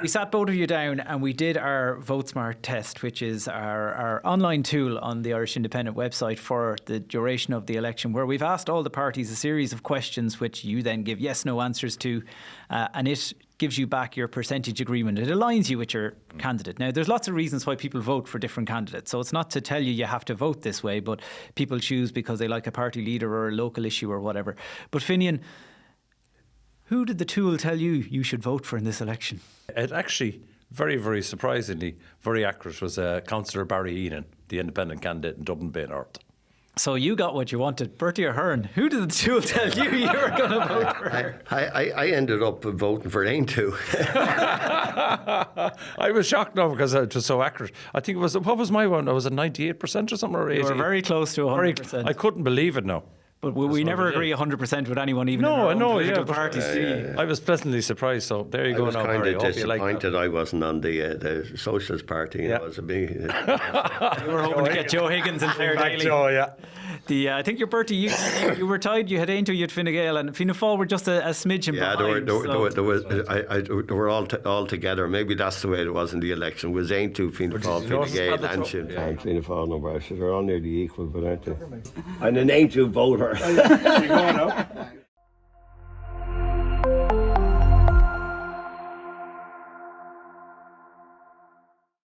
We sat both of you down and we did our VoteSmart test, which is our online tool on the Irish Independent website for the duration of the election, where we've asked all the parties a series of questions which you then give yes/no answers to, and it gives you back your percentage agreement. It aligns you with your candidate. Now, there's lots of reasons why people vote for different candidates. So it's not to tell you have to vote this way, but people choose because they like a party leader or a local issue or whatever. But Finian, who did the tool tell you should vote for in this election? It actually, very, very surprisingly, very accurate, was Councillor Bertie Ahern, the independent candidate in Dublin Bay North. So you got what you wanted. Bertie Ahern, who did the tool tell you were going to vote for? I ended up voting for Ain too. I was shocked now because it was so accurate. I think it was, what was my one? I was at 98% or something, or 80%. You were very close to 100%. I couldn't believe it now. But we never agree 100% with anyone, even in our own political parties. I was pleasantly surprised. So there you go now. I was kind of disappointed I wasn't on the Socialist Party. Yeah. It was a big. You were hoping to get Joe Higgins and Claire Daly. Joe, yeah. I think you're Bertie. You were tied. You had Ain to, you had Fine Gael, and Fianna Fáil were just a smidgen behind. They were all together. Maybe that's the way it was in the election. It was Ain to Fianna Fáil, Fine Gael, and Sinn Féin. Fianna Fáil, no, they're all nearly equal, but aren't they? I'm an Ain to voter. There you go now.